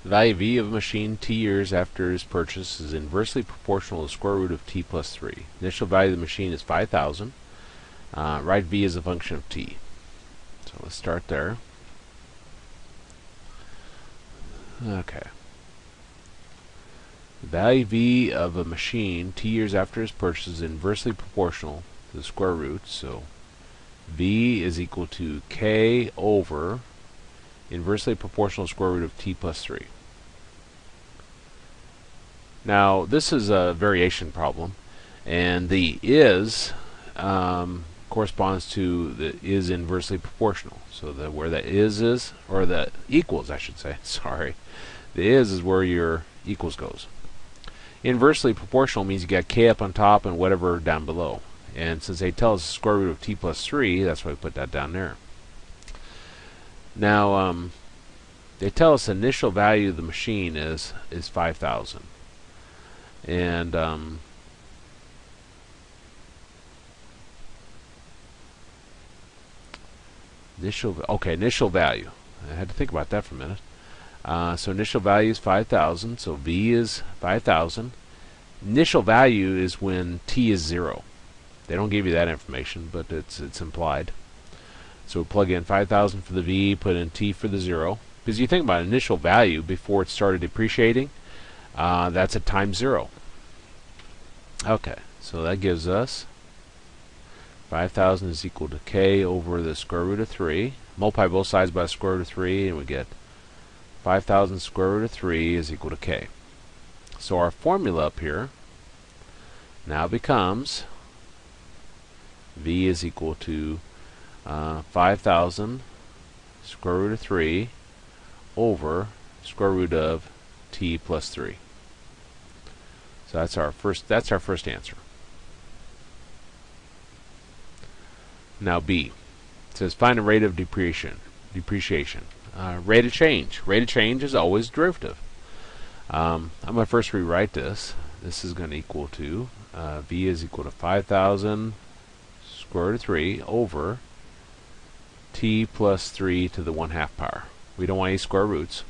The value v of a machine t years after its purchase is inversely proportional to the square root of t plus 3. Initial value of the machine is 5,000. Write v as a function of t. So let's start there. Okay. The value v of a machine t years after its purchase is inversely proportional to the square root. So v is equal to k over inversely proportional square root of t plus 3. Now this is a variation problem, and the is corresponds to the is inversely proportional. So where the is, or the equals I should say, sorry, the is where your equals goes. Inversely proportional means you got k up on top and whatever down below. And since they tell us the square root of t plus 3, that's why we put that down there. Now, they tell us the initial value of the machine is 5,000. And initial value. I had to think about that for a minute. So initial value is 5,000. So v is 5,000. Initial value is when t is 0. They don't give you that information, but it's implied. So we plug in 5,000 for the v, put in t for the 0. Because you think about initial value before it started depreciating, that's at time 0. Okay, so that gives us 5,000 is equal to k over the square root of 3. Multiply both sides by the square root of 3, and we get 5,000 square root of 3 is equal to k. So our formula up here now becomes v is equal to 5,000 square root of 3 over square root of t plus 3. So that's our first answer. Now B. It says find a rate of depreciation. Rate of change. Rate of change is always derivative. I'm going to first rewrite this. This is going to equal to v is equal to 5,000 square root of 3 over t plus 3 to the 1/2 power. We don't want any square roots.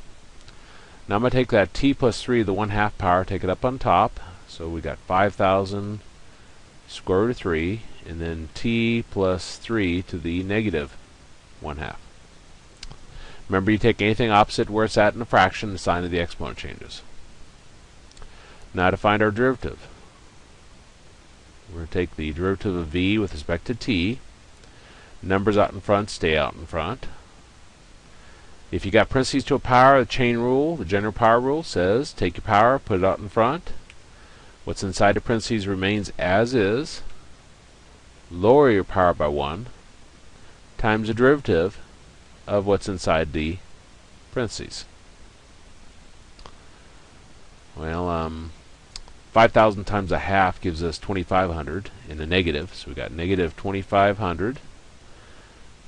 Now I'm going to take that t plus 3 to the 1/2 power, take it up on top. So we got 5,000 square root of 3, and then t plus 3 to the negative 1/2. Remember, you take anything opposite where it's at in a fraction, the sign of the exponent changes. Now to find our derivative. We're going to take the derivative of v with respect to t. Numbers out in front stay out in front. If you got parentheses to a power, the chain rule, the general power rule says take your power, put it out in front. What's inside the parentheses remains as is. Lower your power by 1 times the derivative of what's inside the parentheses. Well, 5,000 times 1/2 gives us 2,500 in the negative. So we got negative 2,500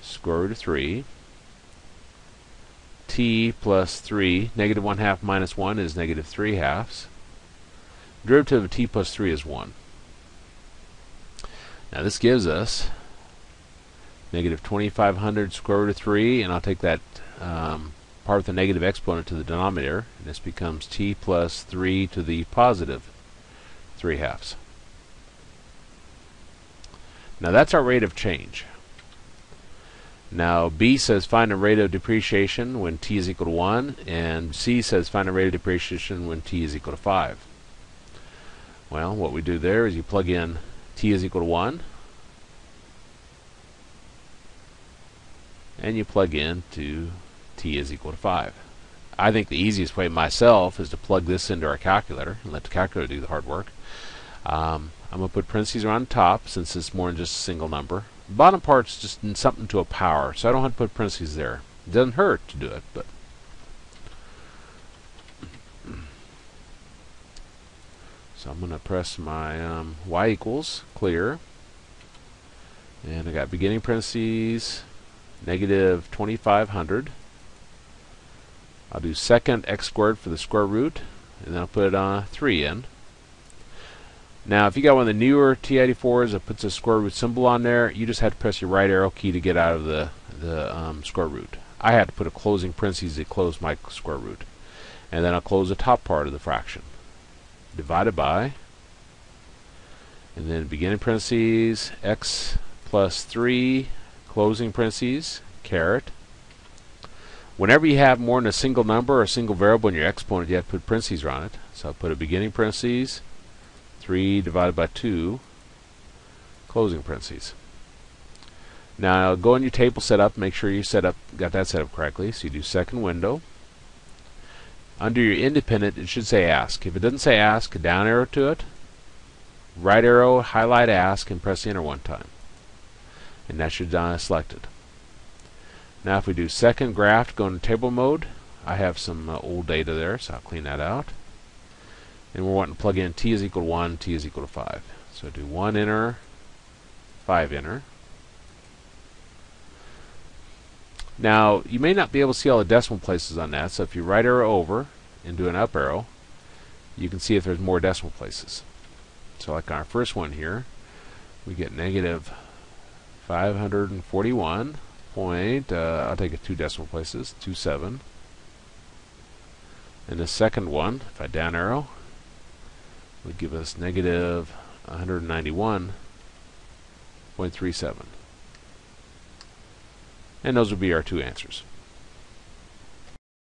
square root of 3. T plus 3, negative 1/2 minus 1 is negative 3/2. Derivative of t plus 3 is 1. Now this gives us negative 2,500 square root of 3, and I'll take that part with the negative exponent to the denominator, and this becomes t plus 3 to the positive 3/2. Now that's our rate of change. Now B says find a rate of depreciation when t is equal to 1, and C says find a rate of depreciation when t is equal to 5. Well, what we do there is you plug in t is equal to 1, and you plug in to t is equal to 5. I think the easiest way myself is to plug this into our calculator and let the calculator do the hard work. I'm going to put parentheses around the top since it's more than just a single number. The bottom part's just something to a power, so I don't have to put parentheses there. It doesn't hurt to do it, but so I'm going to press my y equals clear, and I got beginning parentheses negative 2,500. I'll do second x squared for the square root, and then I'll put 3 in. Now if you got one of the newer T84s that puts a square root symbol on there, you just have to press your right arrow key to get out of the square root. I had to put a closing parentheses to close my square root. And then I'll close the top part of the fraction. Divided by, and then beginning parentheses, x plus 3, closing parentheses, caret. Whenever you have more than a single number or a single variable in your exponent, you have to put parentheses around it. So I'll put a beginning parentheses, 3 divided by 2, closing parentheses. Now go in your table setup, make sure you got that set up correctly. So you do second window. Under your independent, it should say ask. If it doesn't say ask, down arrow to it, right arrow, highlight ask, and press enter one time. And that should be selected. Now if we do second graph, go into table mode. I have some old data there, so I'll clean that out. And we're wanting to plug in t is equal to 1, t is equal to 5. So do 1 enter, 5 enter. Now you may not be able to see all the decimal places on that, so if you right arrow over and do an up arrow, you can see if there's more decimal places. So like on our first one here, we get negative 541 point, I'll take it 2 decimal places, 27. And the second one, if I down arrow, would give us negative 191.37. And those would be our two answers.